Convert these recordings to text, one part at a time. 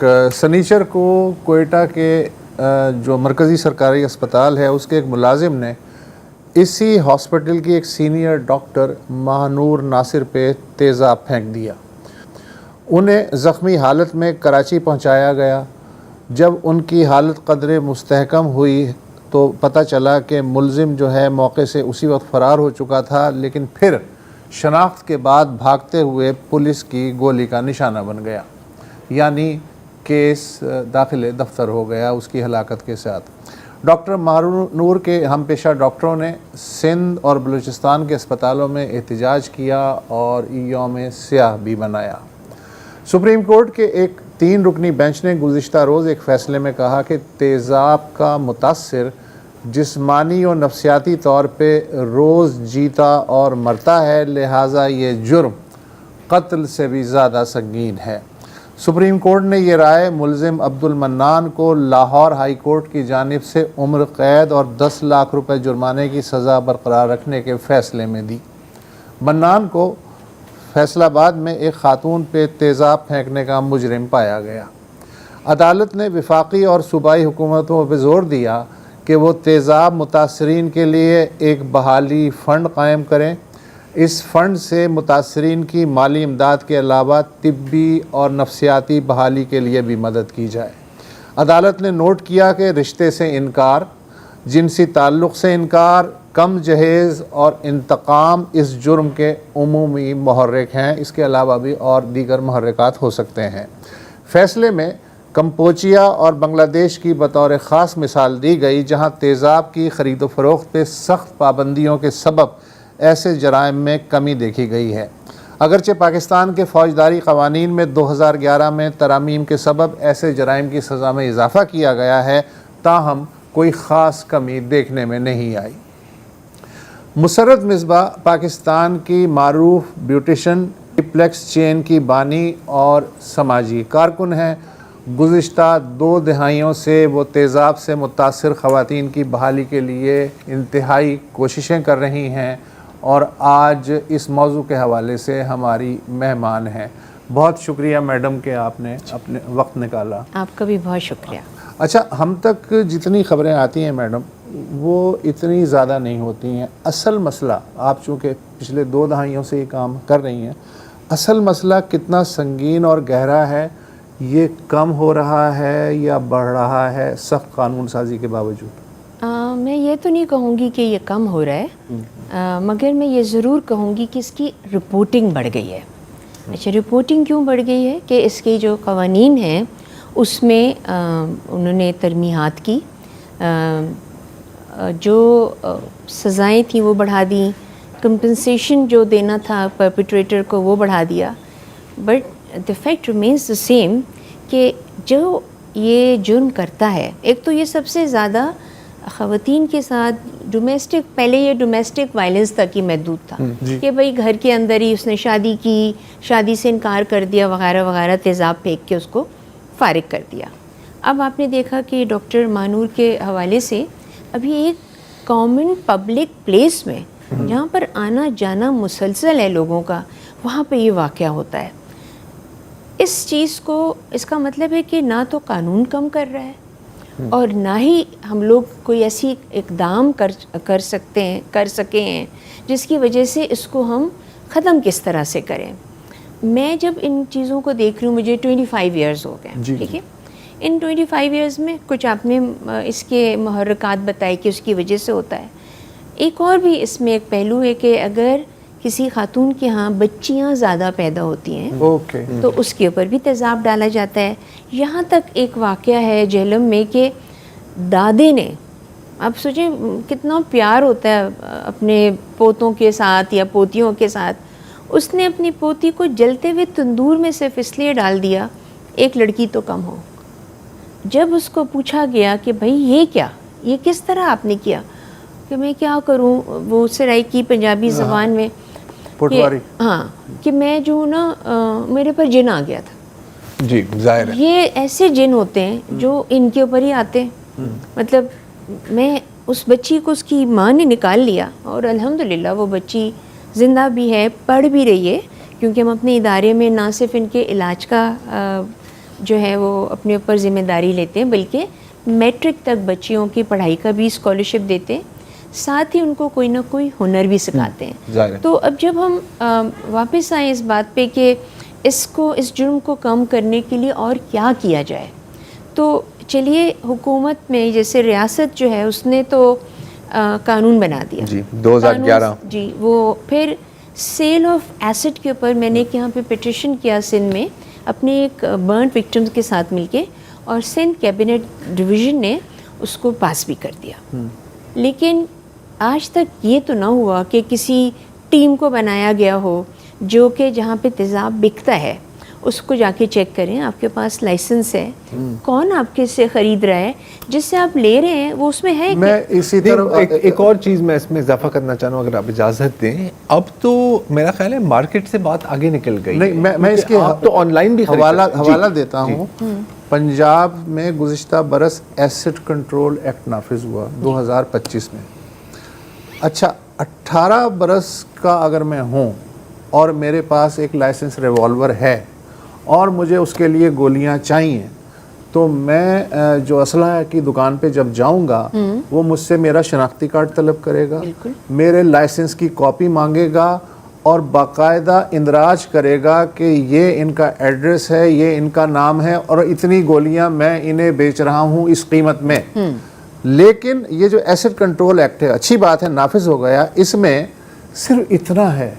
سنیچر کو کوئٹہ کے جو مرکزی سرکاری اسپتال ہے اس کے ایک ملازم نے اسی ہاسپٹل کی ایک سینئر ڈاکٹر ماہنور ناصر پہ تیزاب پھینک دیا. انہیں زخمی حالت میں کراچی پہنچایا گیا. جب ان کی حالت قدرے مستحکم ہوئی تو پتہ چلا کہ ملزم جو ہے موقع سے اسی وقت فرار ہو چکا تھا، لیکن پھر شناخت کے بعد بھاگتے ہوئے پولیس کی گولی کا نشانہ بن گیا، یعنی کیس داخل دفتر ہو گیا اس کی ہلاکت کے ساتھ. ڈاکٹر ماہنور کے ہم پیشہ ڈاکٹروں نے سندھ اور بلوچستان کے اسپتالوں میں احتجاج کیا اور یوم سیاہ بھی منایا. سپریم کورٹ کے ایک 3 رکنی بینچ نے گزشتہ روز ایک فیصلے میں کہا کہ تیزاب کا متاثر جسمانی اور نفسیاتی طور پہ روز جیتا اور مرتا ہے، لہٰذا یہ جرم قتل سے بھی زیادہ سنگین ہے. سپریم کورٹ نے یہ رائے ملزم عبد المنان کو لاہور ہائی کورٹ کی جانب سے عمر قید اور 10 لاکھ روپے جرمانے کی سزا برقرار رکھنے کے فیصلے میں دی. منان کو فیصل آباد میں ایک خاتون پہ تیزاب پھینکنے کا مجرم پایا گیا. عدالت نے وفاقی اور صوبائی حکومتوں پہ زور دیا کہ وہ تیزاب متاثرین کے لیے ایک بحالی فنڈ قائم کریں. اس فنڈ سے متاثرین کی مالی امداد کے علاوہ طبی اور نفسیاتی بحالی کے لیے بھی مدد کی جائے. عدالت نے نوٹ کیا کہ رشتے سے انکار، جنسی تعلق سے انکار، کم جہیز اور انتقام اس جرم کے عمومی محرک ہیں. اس کے علاوہ بھی اور دیگر محرکات ہو سکتے ہیں. فیصلے میں کمبوڈیا اور بنگلہ دیش کی بطور خاص مثال دی گئی جہاں تیزاب کی خرید و فروخت پہ سخت پابندیوں کے سبب ایسے جرائم میں کمی دیکھی گئی ہے. اگرچہ پاکستان کے فوجداری قوانین میں 2011 میں ترامیم کے سبب ایسے جرائم کی سزا میں اضافہ کیا گیا ہے، تاہم کوئی خاص کمی دیکھنے میں نہیں آئی. مسرت مصباح پاکستان کی معروف بیوٹیشن ٹپلیکس چین کی بانی اور سماجی کارکن ہیں. گزشتہ 2 دہائیوں سے وہ تیزاب سے متاثر خواتین کی بحالی کے لیے انتہائی کوششیں کر رہی ہیں اور آج اس موضوع کے حوالے سے ہماری مہمان ہیں. بہت شکریہ میڈم کہ آپ نے اپنے وقت نکالا. آپ کا بھی بہت شکریہ. اچھا، ہم تک جتنی خبریں آتی ہیں میڈم وہ اتنی زیادہ نہیں ہوتی ہیں. اصل مسئلہ، آپ چونکہ پچھلے 2 دہائیوں سے یہ کام کر رہی ہیں، اصل مسئلہ کتنا سنگین اور گہرا ہے؟ یہ کم ہو رہا ہے یا بڑھ رہا ہے سخت قانون سازی کے باوجود؟ میں یہ تو نہیں کہوں گی کہ یہ کم ہو رہا ہے، مگر میں یہ ضرور کہوں گی کہ اس کی رپورٹنگ بڑھ گئی ہے. اچھا، رپورٹنگ کیوں بڑھ گئی ہے؟ کہ اس کی جو قوانین ہیں اس میں انہوں نے ترمیمات کی، جو سزائیں تھیں وہ بڑھا دیں، کمپنسیشن جو دینا تھا پرپیٹریٹر کو وہ بڑھا دیا. But the fact remains the same کہ جو یہ جرم کرتا ہے، ایک تو یہ سب سے زیادہ خواتین کے ساتھ ڈومیسٹک، پہلے یہ ڈومیسٹک وائلنس تک ہی محدود تھا کہ بھئی گھر کے اندر ہی اس نے شادی کی، شادی سے انکار کر دیا وغیرہ وغیرہ، تیزاب پھینک کے اس کو فارغ کر دیا. اب آپ نے دیکھا کہ ڈاکٹر ماہنور کے حوالے سے ابھی ایک کامن پبلک پلیس میں جہاں پر آنا جانا مسلسل ہے لوگوں کا، وہاں پہ یہ واقعہ ہوتا ہے. اس چیز کو، اس کا مطلب ہے کہ نہ تو قانون کم کر رہا ہے اور نہ ہی ہم لوگ کوئی ایسی اقدام کر سکے ہیں جس کی وجہ سے اس کو ہم ختم کس طرح سے کریں. میں جب ان چیزوں کو دیکھ رہی ہوں، مجھے 25 ایئرز ہو گئے، ٹھیک ہے. ان 25 ایئرز میں کچھ آپ نے اس کے محرکات بتائے کہ اس کی وجہ سے ہوتا ہے. ایک اور بھی اس میں ایک پہلو ہے کہ اگر کسی خاتون کے ہاں بچیاں زیادہ پیدا ہوتی ہیں تو اس کے اوپر بھی تیزاب ڈالا جاتا ہے. یہاں تک ایک واقعہ ہے جہلم میں کہ دادے نے، آپ سوچیں کتنا پیار ہوتا ہے اپنے پوتوں کے ساتھ یا پوتیوں کے ساتھ، اس نے اپنی پوتی کو جلتے ہوئے تندور میں صرف اس لیے ڈال دیا ایک لڑکی تو کم ہو. جب اس کو پوچھا گیا کہ بھائی یہ کیا، یہ کس طرح آپ نے کیا، کہ میں کیا کروں، وہ سرائکی پنجابی زبان میں ہاں، کہ میں جو نا میرے پر جن آ گیا تھا. جی ظاہر ہے یہ ایسے جن ہوتے ہیں جو ان کے اوپر ہی آتے ہیں. مطلب میں اس بچی کو اس کی ماں نے نکال لیا اور الحمدللہ وہ بچی زندہ بھی ہے، پڑھ بھی رہی ہے، کیونکہ ہم اپنے ادارے میں نہ صرف ان کے علاج کا جو ہے وہ اپنے اوپر ذمہ داری لیتے ہیں، بلکہ میٹرک تک بچیوں کی پڑھائی کا بھی اسکالرشپ دیتے ہیں، ساتھ ہی ان کو کوئی نہ کوئی ہنر بھی سکھاتے ہیں. تو اب جب ہم واپس آئیں اس بات پہ کہ اس جرم کو کم کرنے کے لیے اور کیا کیا جائے، تو چلیے حکومت میں جیسے ریاست جو ہے اس نے تو قانون بنا دیا جی 2011. جی وہ پھر سیل آف ایسٹ کے اوپر میں نے یہاں پہ پٹیشن کیا سندھ میں اپنے ایک برنٹ وکٹمز کے ساتھ مل کے، اور سندھ کیبنٹ ڈویژن نے اس کو پاس بھی کر دیا. لیکن آج تک یہ تو نہ ہوا کہ کسی ٹیم کو بنایا گیا ہو جو کہ جہاں پہ تیزاب بکتا ہے اس کو جا کے چیک کریں، آپ کے پاس لائسنس ہے، کون آپ کے سے خرید رہا ہے، جس سے آپ لے رہے ہیں وہ اس میں ہے. میں اسی طرح ایک اور چیز میں اس میں اضافہ کرنا چاہ رہا ہوں اگر آپ اجازت دیں. اب تو میرا خیال ہے مارکیٹ سے بات آگے نکل گئی. نہیں، میں اس کے آپ تو آن لائن بھی حوالہ دیتا ہوں. پنجاب میں گزشتہ برس ایسڈ کنٹرول ایکٹ نافذ ہوا 2025 میں. اچھا 18 برس کا اگر میں ہوں اور میرے پاس ایک لائسنس ریوالور ہے اور مجھے اس کے لیے گولیاں چاہیے، تو میں جو اسلحہ کی دکان پہ جب جاؤں گا وہ مجھ سے میرا شناختی کارڈ طلب کرے گا، میرے لائسنس کی کاپی مانگے گا اور باقاعدہ اندراج کرے گا کہ یہ ان کا ایڈریس ہے، یہ ان کا نام ہے اور اتنی گولیاں میں انہیں بیچ رہا ہوں اس قیمت میں. لیکن یہ جو ایسڈ کنٹرول ایکٹ ہے، اچھی بات ہے نافذ ہو گیا، اس میں صرف اتنا ہے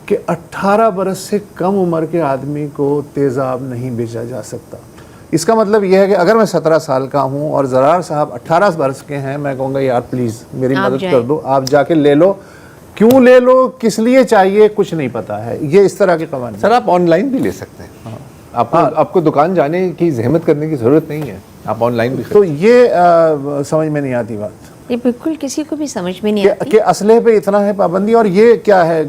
کہ 18 برس سے کم عمر کے آدمی کو تیزاب نہیں بیچا جا سکتا. اس کا مطلب یہ ہے کہ اگر میں 17 سال کا ہوں اور زرار صاحب 18 برس کے ہیں، میں کہوں گا یار پلیز میری مدد کر دو، آپ جا کے لے لو. کیوں لے لو، کس لیے چاہیے، کچھ نہیں پتا ہے. یہ اس طرح کے قوانین. سر آپ آن لائن بھی لے سکتے ہیں، آپ کو دکان جانے کی زحمت کرنے کی ضرورت نہیں ہے، آپ آن لائن بھی. تو یہ سمجھ میں نہیں آتی بات، یہ بالکل کسی کو بھی سمجھ میں نہیں آتی کہ اسلحے پہ اتنا ہے پابندی. اور یہ کیا ہے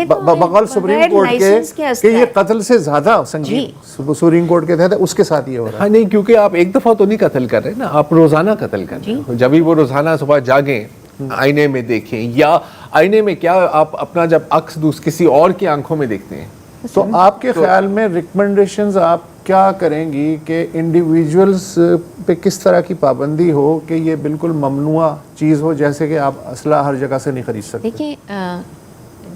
بغل سپریم کورٹ کے کہ یہ قتل سے زیادہ سنگین سپریم کورٹ کے تحت اس کے ساتھ یہ ہو رہا ہے. ہاں نہیں، کیونکہ آپ ایک دفعہ تو نہیں قتل کر رہے نا، آپ روزانہ قتل کر رہے ہیں. جب ہی وہ روزانہ صبح جاگیں، آئینے میں دیکھیں، یا آئینے میں کیا آپ اپنا جب عکس کسی اور کی آنکھوں میں دیکھتے ہیں. تو آپ کے خیال میں ریکمنڈیشنز آپ کیا کریں گی کہ انڈیویجولز پہ کس طرح کی پابندی ہو کہ یہ بالکل ممنوع چیز ہو، جیسے کہ آپ اسلحہ ہر جگہ سے نہیں خرید سکتے؟ دیکھیں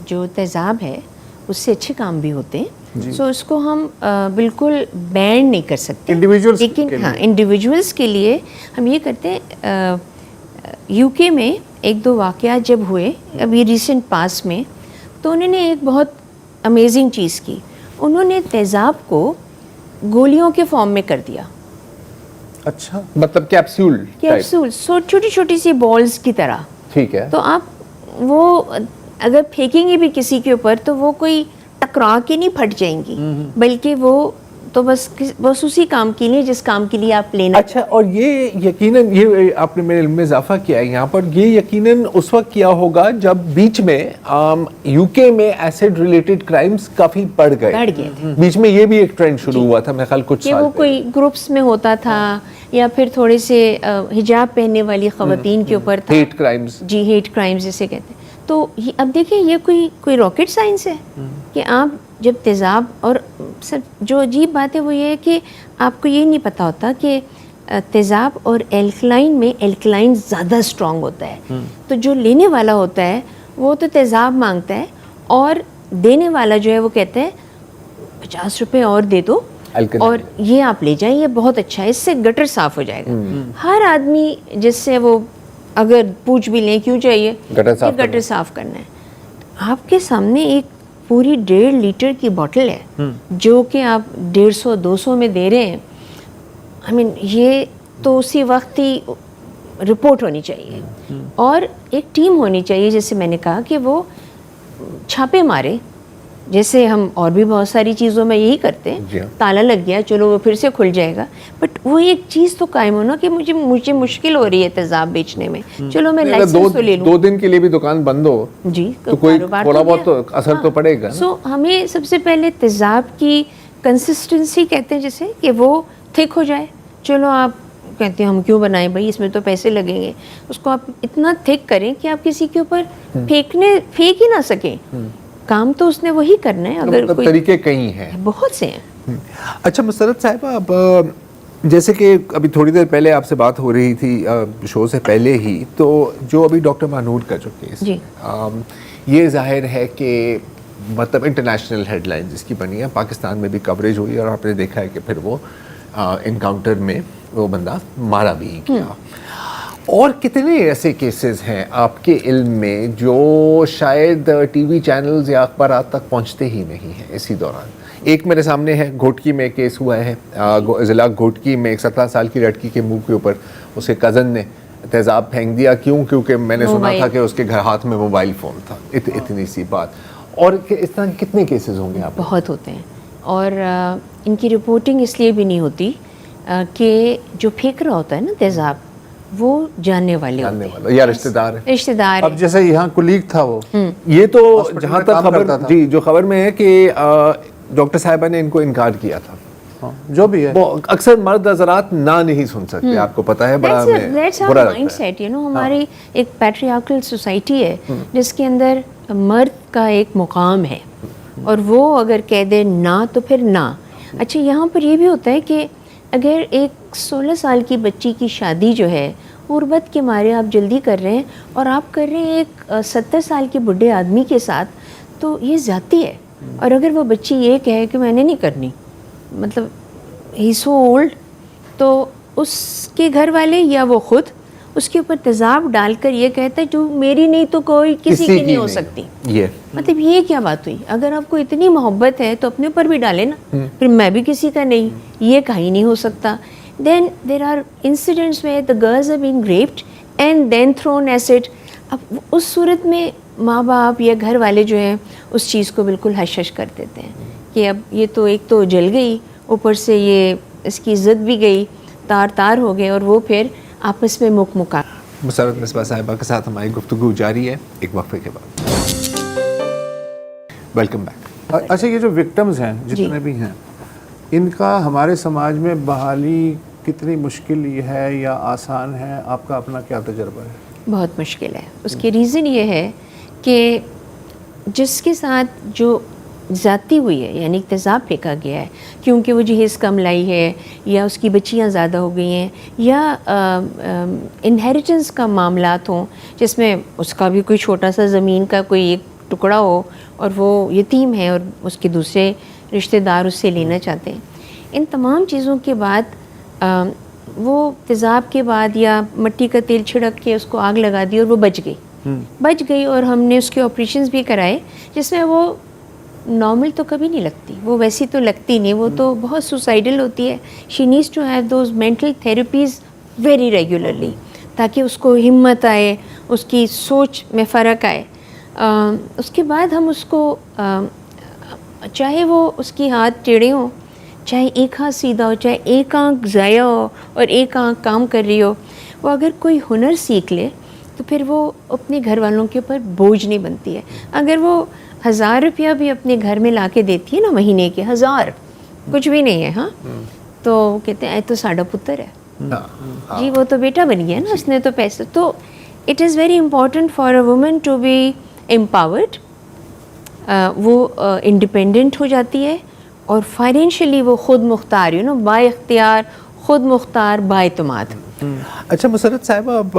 جو تیزاب ہے اس سے اچھے کام بھی ہوتے ہیں، سو اس کو ہم بالکل بین نہیں کر سکتے انڈیویجولز، لیکن ہاں انڈیویجولز کے لیے ہم یہ کرتے ہیں. یو کے میں 1-2 واقعات جب ہوئے ابھی ریسنٹ پاس میں، تو انہوں نے ایک بہت امیزنگ چیز کی. انہوں نے تیزاب کو گولیوں کے فارم میں کر دیا. اچھا، مطلب کیپسول سو چھوٹی چھوٹی سی بالز کی طرح. ٹھیک ہے. تو آپ وہ اگر پھینکیں گے بھی کسی کے اوپر تو وہ کوئی ٹکرا کے نہیں پھٹ جائیں گی، بلکہ وہ تو بس اسی کام کے لیے جس کام کے لیے آپ لینا. اچھا، اور یہ یقیناً یہ آپ نے میرے علم میں اضافہ کیا ہے یہاں پر، یہ یقیناً اس وقت کیا ہوگا جب بیچ میں یو کے میں ایسڈ ریلیٹڈ کرائمز کافی بڑھ گئے تھے. بیچ میں یہ بھی ایک ٹرینڈ شروع ہوا تھا میرے خیال کچھ سال وہ کوئی گروپس میں ہوتا تھا، یا پھر تھوڑے سے حجاب پہننے والی خواتین کے اوپر تھا. Hate crimes. جی ہیٹ کرائمز جسے کہتے ہیں. تو اب دیکھیں یہ کوئی راکٹ سائنس ہے کہ آپ جب تیزاب، اور سر جو عجیب بات ہے وہ یہ ہے کہ آپ کو یہ نہیں پتہ ہوتا کہ تیزاب اور الکلائن میں الکلائن زیادہ اسٹرانگ ہوتا ہے. تو جو لینے والا ہوتا ہے وہ تو تیزاب مانگتا ہے، اور دینے والا جو ہے وہ کہتا ہے 50 روپے اور دے دو اور یہ آپ لے جائیں، یہ بہت اچھا ہے، اس سے گٹر صاف ہو جائے گا. ہر آدمی جس سے وہ اگر پوچھ بھی لیں کیوں چاہیے، گٹر صاف کرنا ہے. آپ کے سامنے ایک پوری 1.5 لیٹر کی بوٹل ہے جو کہ آپ 150-200 میں دے رہے ہیں. یہ تو اسی وقت ہی رپورٹ ہونی چاہیے، اور ایک ٹیم ہونی چاہیے جیسے میں نے کہا کہ وہ چھاپے مارے، جیسے ہم اور بھی بہت ساری چیزوں میں یہی کرتے ہیں. تالا لگ گیا چلو وہ پھر سے کھل جائے گا، بٹ وہ ایک چیز تو قائم ہونا کہ مجھے مشکل ہو رہی ہے تیزاب بیچنے میں، چلو میں لائسنس تو لے لوں. 2 دن کے لیے بھی دکان بند ہو جی تو کوئی تھوڑا بہت تو اثر تو پڑے گا. سو ہمیں سب سے پہلے تیزاب کی کنسسٹنسی کہتے ہیں جسے، کہ وہ تھک ہو جائے. چلو آپ کہتے ہیں ہم کیوں بنائیں بھائی، اس میں تو پیسے لگیں گے. اس کو آپ اتنا تھک کریں کہ آپ کسی کے اوپر پھینک ہی نہ سکیں. کام تو اس نے وہی کرنا ہے. اگر کوئی طریقے کئی ہیں، بہت سے ہیں. اچھا مسرت صاحبہ، اب جیسے کہ ابھی تھوڑی دیر پہلے آپ سے بات ہو رہی تھی شو سے پہلے ہی، تو جو ابھی ڈاکٹر مہنور کا جو کیس جی، یہ ظاہر ہے کہ مطلب انٹرنیشنل ہیڈ لائن جس کی بنی ہے، پاکستان میں بھی کوریج ہوئی اور آپ نے دیکھا ہے کہ پھر وہ انکاؤنٹر میں وہ بندہ مارا بھی گیا. اور کتنے ایسے کیسز ہیں آپ کے علم میں جو شاید ٹی وی چینلز یا اخبارات تک پہنچتے ہی نہیں ہیں اسی دوران؟ ایک میرے سامنے ہے، گھوٹکی میں کیس ہوا ہے، ضلع گھوٹکی میں ایک 17 سال کی لڑکی کے منہ کے اوپر اس کے کزن نے تیزاب پھینک دیا. کیونکہ میں نے سنا تھا کہ اس کے گھر ہاتھ میں موبائل فون تھا. اتنی سی بات. اور اس طرح کتنے کیسز ہوں گے آپ؟ بہت ہوتے ہیں، اور ان کی رپورٹنگ اس لیے بھی نہیں ہوتی کہ جو پھینک رہا ہوتا ہے نا تیزاب، وہ جاننے والے ہوتے ہیں یا رشتہ دار ہیں. رشتہ دار اب جیسے یہاں کولیگ تھا وہ، یہ تو ہاسپٹل جہاں میں تک کام خبر کرتا تھا. جی جو خبر میں ہے کہ ڈاکٹر صاحبہ نے ان کو انکار کیا تھا. جو بھی ہے، وہ اکثر مرد حضرات نہ نہیں سن سکتے، آپ کو پتہ ہے، بڑا برا لگتا ہے. ہماری ایک پیٹریارکل سوسائٹی ہے جس کے اندر مرد کا ایک مقام ہے، اور وہ اگر کہہ دے نہ تو پھر نہ. اچھا، یہاں پر یہ بھی ہوتا ہے کہ اگر ایک 16 سال کی بچی کی شادی جو ہے غربت کے مارے آپ جلدی کر رہے ہیں، اور آپ کر رہے ہیں ایک 70 سال کے بڈھے آدمی کے ساتھ، تو یہ زیادتی ہے. اور اگر وہ بچی یہ کہے کہ میں نے نہیں کرنی، مطلب ہی سو اولڈ، تو اس کے گھر والے یا وہ خود اس کے اوپر تیزاب ڈال کر یہ کہتا ہے جو میری نہیں تو کوئی کسی کی نہیں ہو سکتی. مطلب یہ کیا بات ہوئی؟ اگر آپ کو اتنی محبت ہے تو اپنے اوپر بھی ڈالے نا، پھر میں بھی کسی کا نہیں، یہ کہیں نہیں ہو سکتا. Then there are incidents where the girls are being raped and then thrown acid. اب اس صورت میں ماں باپ یا گھر والے جو ہیں اس چیز کو بالکل حش حش کر دیتے ہیں کہ اب یہ تو ایک تو جل گئی، اوپر سے یہ اس کی عزت بھی گئی، تار تار ہو گئے، اور وہ پھر آپس میں مکا. مسرت مصباح صاحبہ کے ساتھ ہماری گفتگو جاری ہے ایک وقفے کے بعد. Welcome back. اچھا، یہ جو وکٹمز ہیں جتنے بھی ہیں، ان کا ہمارے سماج میں بحالی کتنی مشکل یہ ہے یا آسان ہے؟ آپ کا اپنا کیا تجربہ ہے؟ بہت مشکل ہے. اس کی ریزن یہ ہے کہ جس کے ساتھ جو زیادتی ہوئی ہے، یعنی تیزاب پھینکا گیا ہے کیونکہ وہ جہیز کم لائی ہے، یا اس کی بچیاں زیادہ ہو گئی ہیں، یا انہیریٹنس کا معاملات ہوں جس میں اس کا بھی کوئی چھوٹا سا زمین کا کوئی ایک ٹکڑا ہو اور وہ یتیم ہے اور اس کے دوسرے رشتہ دار اس سے لینا چاہتے ہیں. ان تمام چیزوں کے بعد وہ تیزاب کے بعد یا مٹی کا تیل چھڑک کے اس کو آگ لگا دی اور وہ بچ گئی، اور ہم نے اس کے آپریشنز بھی کرائے جس میں وہ نارمل تو کبھی نہیں لگتی، وہ ویسی تو لگتی نہیں، وہ تو بہت سوسائڈل ہوتی ہے. She needs to have those mental therapies very regularly تاکہ اس کو ہمت آئے، اس کی سوچ میں فرق آئے. اس کے بعد ہم اس کو چاہے وہ اس کی ہاتھ ٹیڑھے ہوں، چاہے ایک ہاتھ سیدھا ہو، چاہے ایک آنکھ ضائع ہو اور ایک آنکھ کام کر رہی ہو، وہ اگر کوئی ہنر سیکھ لے تو پھر وہ اپنے گھر والوں کے اوپر بوجھ نہیں بنتی ہے. اگر وہ 1000 روپیہ بھی اپنے گھر میں لا کے دیتی ہے نا، مہینے کے 1000 کچھ بھی نہیں ہے، ہاں، تو کہتے ہیں اے تو ساڈا پتر ہے جی، وہ تو بیٹا بن گیا نا، اس نے تو پیسے. تو it is very important for a woman to be empowered. وہ انڈیپینڈنٹ ہو جاتی ہے اور فائنینشلی وہ خود مختار، با اختیار، خود مختار، با اعتماد. اچھا مسرت صاحبہ، اب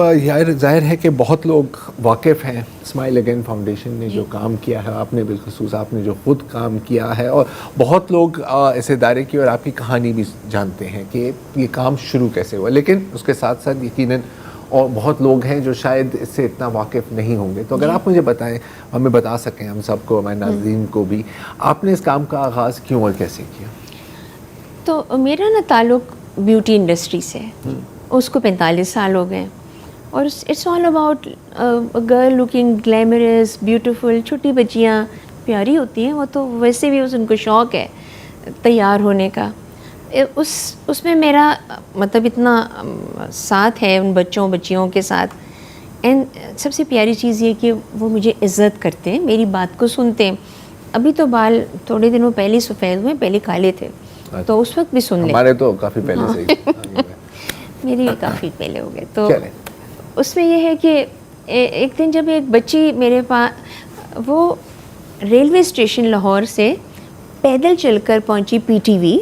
ظاہر ہے کہ بہت لوگ واقف ہیں اسمائل اگین فاؤنڈیشن نے جو کام کیا ہے، آپ نے بالخصوص آپ نے جو خود کام کیا ہے، اور بہت لوگ اس ادارے کی اور آپ کی کہانی بھی جانتے ہیں کہ یہ کام شروع کیسے ہوا. لیکن اس کے ساتھ ساتھ یقیناً اور بہت لوگ ہیں جو شاید اس سے اتنا واقف نہیں ہوں گے. تو اگر آپ مجھے بتائیں، ہمیں بتا سکیں، ہم سب کو، ہمارے ناظرین کو بھی، آپ نے اس کام کا آغاز کیوں اور کیسے کیا؟ تو میرا نا تعلق بیوٹی انڈسٹری سے ہے. اس کو 45 سال ہو گئے، اور it's all about girl looking glamorous beautiful. چھوٹی بچیاں پیاری ہوتی ہیں، وہ تو ویسے بھی ان کو شوق ہے تیار ہونے کا. اس میں میرا مطلب اتنا ساتھ ہے ان بچیوں کے ساتھ. اینڈ سب سے پیاری چیز یہ کہ وہ مجھے عزت کرتے ہیں، میری بات کو سنتے ہیں. ابھی تو بال تھوڑے دنوں پہلے سفید ہوئے، پہلے کالے تھے، تو اس وقت بھی سن لیں. ہمارے تو کافی پہلے سے ہی میری بھی کافی پہلے ہو گئے. تو اس میں یہ ہے کہ ایک دن جب ایک بچی میرے پاس، وہ ریلوے اسٹیشن لاہور سے پیدل چل کر پہنچی پی ٹی وی,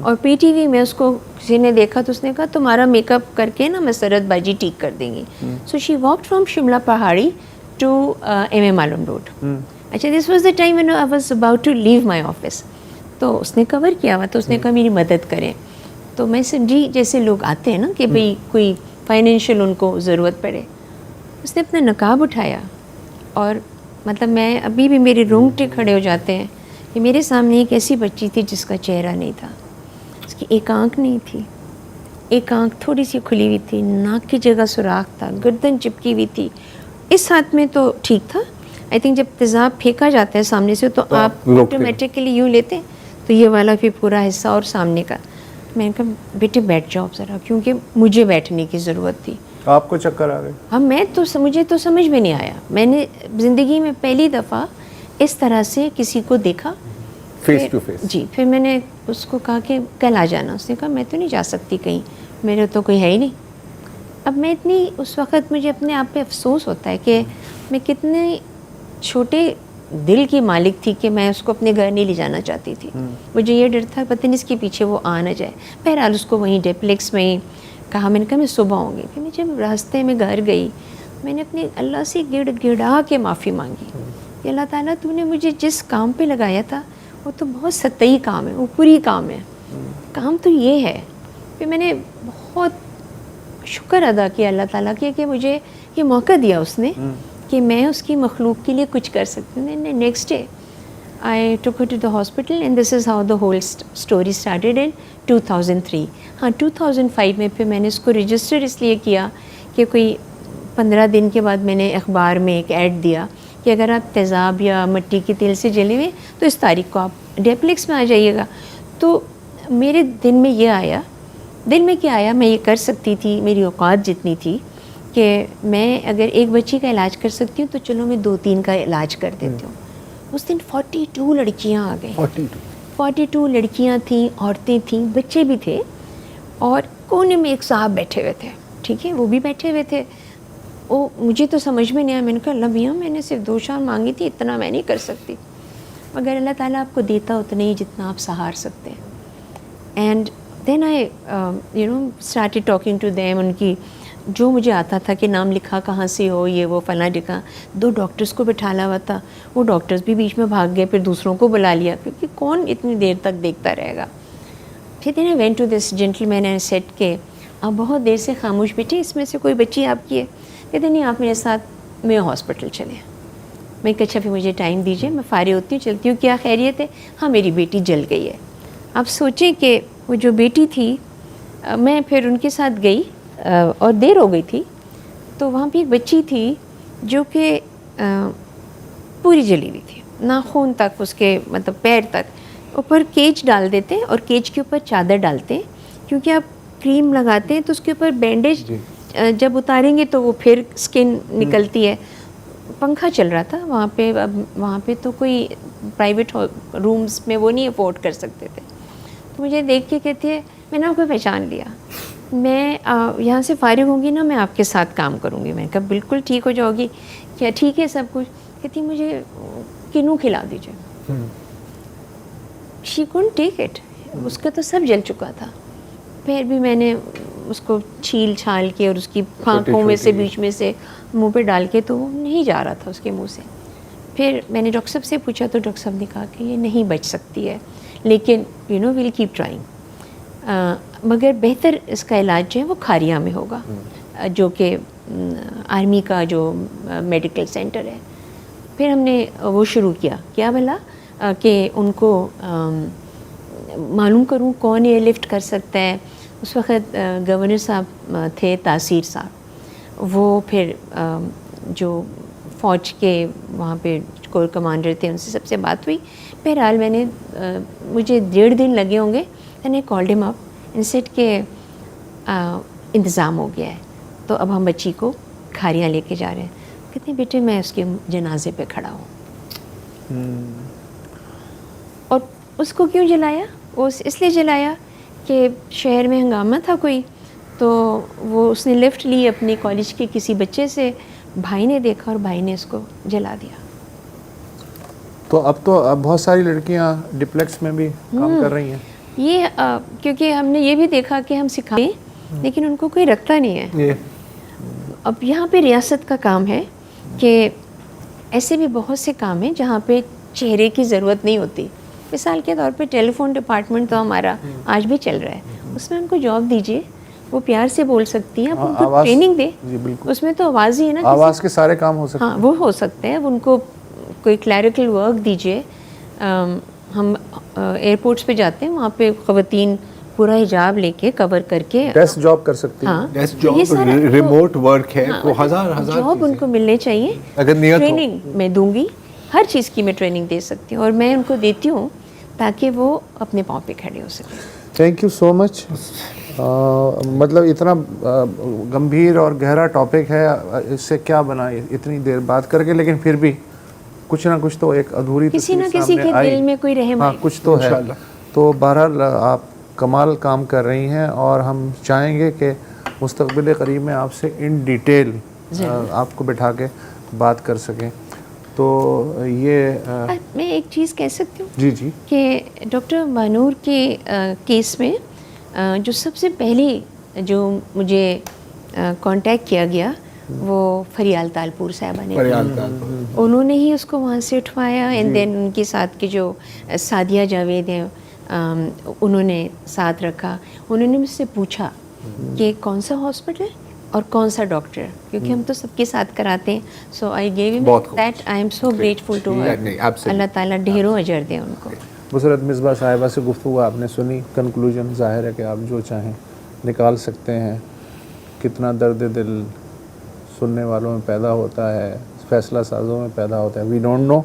اور پی ٹی وی میں اس کو کسی نے دیکھا تو اس نے کہا تمہارا میک اپ کر کے نا مسرت باجی ٹھیک کر دیں گی. So she walked from Shimla Pahari to M A معلوم روڈ. اچھا, this was the time when I was about to leave my office. تو اس نے کور کیا ہوا, تو اس نے کہا میری مدد کریں. تو میں سمجھی جیسے لوگ آتے ہیں نا کہ بھئی کوئی فائنینشیل ان کو ضرورت پڑے. اس نے اپنا نقاب اٹھایا, اور مطلب میں ابھی بھی میرے رونگٹے کھڑے ہو جاتے ہیں کہ میرے سامنے ایک ایسی بچی تھی جس کا چہرہ نہیں تھا, اس کی ایک آنکھ نہیں تھی, ایک آنکھ تھوڑی سی کھلی ہوئی تھی, ناک کی جگہ سوراخ تھا, گردن چپکی ہوئی تھی. اس ہاتھ میں تو ٹھیک تھا, آئی تھنک جب تیزاب پھینکا جاتا ہے سامنے سے تو آپ آٹومیٹکلی یوں لیتے ہیں, تو یہ والا پھر پورا حصہ اور سامنے کا. میں نے کہا بیٹے بیٹھ جاؤ ذرا, کیونکہ مجھے بیٹھنے کی ضرورت تھی. آپ کو چکر آ گئے؟ ہاں, مجھے تو سمجھ میں نہیں آیا. میں نے زندگی میں پہلی دفعہ اس طرح سے کسی کو دیکھا فیس ٹو فیس. جی. پھر میں نے اس کو کہا کہ کل آ جانا. اس نے کہا میں تو نہیں جا سکتی کہیں, میرے تو کوئی ہے ہی نہیں. اب میں اتنی, اس وقت مجھے اپنے آپ پہ افسوس ہوتا ہے کہ میں کتنے چھوٹے دل کی مالک تھی کہ میں اس کو اپنے گھر نہیں لے جانا چاہتی تھی. مجھے یہ ڈر تھا پتہ نہیں اس کے پیچھے وہ آ نہ جائے. بہرحال اس کو وہیں ڈپلیکس میں کہا, میں نے کہا میں صبح ہوں گی. پھر میں جب راستے میں گھر گئی, میں نے اپنے اللہ سے گڑا کے معافی مانگی کہ اللہ تعالیٰ تو نے مجھے جس کام پہ لگایا تھا وہ تو بہت سطحی کام ہے, اوپری کام ہے, کام تو یہ ہے. پھر میں نے بہت شکر ادا کیا اللہ تعالیٰ کے کہ مجھے یہ موقع دیا اس نے کہ میں اس کی مخلوق کے لیے کچھ کر سکتی ہوں. Next day I took her to the hospital and this is how the whole story started in 2003. ہاں 2005 میں پھر میں نے اس کو رجسٹر اس لیے کیا کہ کوئی 15 دن کے بعد میں نے اخبار میں ایک ایڈ دیا کہ اگر آپ تیزاب یا مٹی کے تیل سے جلے ہوئے تو اس تاریخ کو آپ ڈیپلیکس میں آ جائیے گا. تو میرے دل میں یہ آیا, دل میں کیا آیا, میں یہ کر سکتی تھی, میری اوقات جتنی تھی کہ میں اگر ایک بچی کا علاج کر سکتی ہوں تو چلو میں 2-3 کا علاج کر دیتی ہوں. اس دن 42 لڑکیاں آ گئیں. 42 لڑکیاں تھیں, عورتیں تھیں, بچے بھی تھے, اور کونے میں ایک صاحب بیٹھے ہوئے تھے. ٹھیک ہے, وہ بھی بیٹھے ہوئے تھے. وہ مجھے تو سمجھ میں نہیں آیا. میں نے کہا اللہ میاں میں نے صرف 2 شام مانگی تھی, اتنا میں نہیں کر سکتی, مگر اللہ تعالیٰ آپ کو دیتا اتنا ہی جتنا آپ سہار سکتے ہیں. And then I started talking to them. ان کی جو مجھے آتا تھا کہ نام لکھا کہاں سے ہو, یہ وہ فلاں جگہ. 2 ڈاکٹرز کو بٹھالا ہوا تھا, وہ ڈاکٹرز بھی بیچ میں بھاگ گئے, پھر دوسروں کو بلا لیا کیونکہ کون اتنی دیر تک دیکھتا رہے گا. پھر then I went to this gentleman and said کہ آپ بہت دیر سے خاموش بیٹھے, اس میں سے کوئی بچی آپ کی ہے؟ کہتے نہیں, آپ میرے ساتھ میں ہاسپٹل چلیں. میں کہا اچھا پھر مجھے ٹائم دیجیے, میں فارغ ہوتی ہوں, چلتی ہوں. کیا خیریت ہے؟ ہاں میری بیٹی جل گئی ہے. آپ سوچیں کہ وہ جو بیٹی تھی, میں پھر ان کے ساتھ گئی اور دیر ہو گئی تھی, تو وہاں پہ ایک بچی تھی جو کہ پوری جلی ہوئی تھی, ناخن تک, اس کے مطلب پیر تک. اوپر کیج ڈال دیتے ہیں اور کیج کے اوپر چادر ڈالتے ہیں, کیونکہ آپ کریم لگاتے ہیں تو اس کے اوپر بینڈیج جب اتاریں گے تو وہ پھر اسکن نکلتی ہے. پنکھا چل رہا تھا وہاں پہ. اب وہاں پہ تو کوئی پرائیویٹ رومز میں وہ نہیں افورڈ کر سکتے تھے. تو مجھے دیکھ کے کہتے ہیں, میں نے آپ کو پہچان لیا, میں یہاں سے فارغ ہوں گی نا, میں آپ کے ساتھ کام کروں گی. میں نے کہا بالکل ٹھیک ہو جاؤ گی. کیا ٹھیک ہے سب کچھ؟ کہتی مجھے کنو کھلا دیجیے. شی کونٹ ٹیک اٹ, اس کا تو سب جل چکا تھا. پھر بھی میں نے اس کو چھیل چھال کے اور اس کی پھانکوں میں سے بیچ میں سے منہ پہ ڈال کے, تو وہ نہیں جا رہا تھا اس کے منہ سے. پھر میں نے ڈاکٹر صاحب سے پوچھا تو ڈاکٹر صاحب نے کہا کہ یہ نہیں بچ سکتی ہے, لیکن ویل کیپ ٹرائنگ. مگر بہتر اس کا علاج جو ہے وہ کھاریا میں ہوگا, جو کہ آرمی کا جو میڈیکل سینٹر ہے. پھر ہم نے وہ شروع کیا بھلا کہ ان کو معلوم کروں کون ایئر لفٹ کر سکتا ہے. اس وقت گورنر صاحب تھے تاثیر صاحب, وہ پھر جو فوج کے وہاں پہ کور کمانڈر تھے, ان سے سب سے بات ہوئی. بہرحال میں نے مجھے 1.5 دن لگے ہوں گے. میں نے کالڈ ہم اپ اینڈ سیڈ کہ انتظام ہو گیا ہے, تو اب ہم بچی کو کھاریاں لے کے جا رہے ہیں. کہتے ہیں بیٹے میں اس کے جنازے پہ کھڑا ہوں. اور اس کو کیوں جلایا؟ وہ اس لیے جلایا کہ شہر میں ہنگامہ تھا کوئی, تو وہ اس نے لفٹ لی اپنے کالج کے کسی بچے سے, بھائی نے دیکھا اور بھائی نے اس کو جلا دیا. تو اب بہت ساری لڑکیاں ڈپلیکس میں بھی کام کر رہی ہیں. یہ کیونکہ ہم نے یہ بھی دیکھا کہ ہم سکھائیں لیکن ان کو کوئی رکھتا نہیں ہے. اب یہاں پہ ریاست کا کام ہے کہ ایسے بھی بہت سے کام ہیں جہاں پہ چہرے کی ضرورت نہیں ہوتی. مثال کے طور پہ ٹیلی فون ڈپارٹمنٹ تو ہمارا آج بھی چل رہا ہے, اس میں ان کو جاب دیجیے, وہ پیار سے بول سکتی ہیں, آپ ان کو ٹریننگ دیں. جی بالکل, اس میں تو آواز ہی ہے نا, آواز کے سارے کام ہو سکتے ہیں. ہاں وہ ہو سکتے ہیں. ان کو کوئی کلیریکل ورک دیجیے. ہم ایئرپورٹس پہ جاتے ہیں, وہاں پہ خواتین پورا حجاب لے کے کور کر کے ڈیسک جاب کر سکتی ہیں. ہاں ڈیسک جاب, ریموٹ ورک ہے, وہ ہزار جاب ان کو ملنے چاہیے. اگر نیت ہو. ٹریننگ میں دوں گی, ہر چیز کی میں ٹریننگ دے سکتی ہوں, اور میں ان کو دیتی ہوں تاکہ وہ اپنے پاؤں پہ کھڑے ہو سکیں. تھینک یو سو مچ. مطلب اتنا گمبھیر اور گہرا ٹاپک ہے, اس سے کیا بنا اتنی دیر بات کر کے, لیکن پھر بھی کچھ نہ کچھ تو ایک ادھوری کسی نہ تصویر کسی سامنے کے آئی. دل میں کوئی رحم ہاں آئی. کچھ تو ہے. تو بہرحال آپ کمال کام کر رہی ہیں, اور ہم چاہیں گے کہ مستقبل قریب میں آپ سے ان ڈیٹیل آپ کو بٹھا کے بات کر سکیں. تو یہ میں ایک چیز کہہ سکتی ہوں جی جی کہ ڈاکٹر مہنور کے کیس میں جو سب سے پہلے جو مجھے کانٹیکٹ کیا گیا وہ فریال تالپور صاحبہ نے. انہوں نے ہی اس کو وہاں سے اٹھوایا, اینڈ دین ان کے ساتھ کے جو سعدیہ جاوید ہیں انہوں نے ساتھ رکھا. انہوں نے مجھ سے پوچھا کہ کون سا ہاسپٹل اور کون سا ڈاکٹر, کیونکہ ہم تو سب کے ساتھ کراتے ہیں. So I gave him that, I am so grateful to her. اللہ تعالیٰ ڈھیروں اجر دیں ان کو. بصرت مصباح صاحبہ سے گفتگو آپ نے سنی. کنکلوژن ظاہر ہے کہ آپ جو چاہیں نکال سکتے ہیں. کتنا درد دل سننے والوں میں پیدا ہوتا ہے, فیصلہ سازوں میں پیدا ہوتا ہے, وی ڈونٹ نو.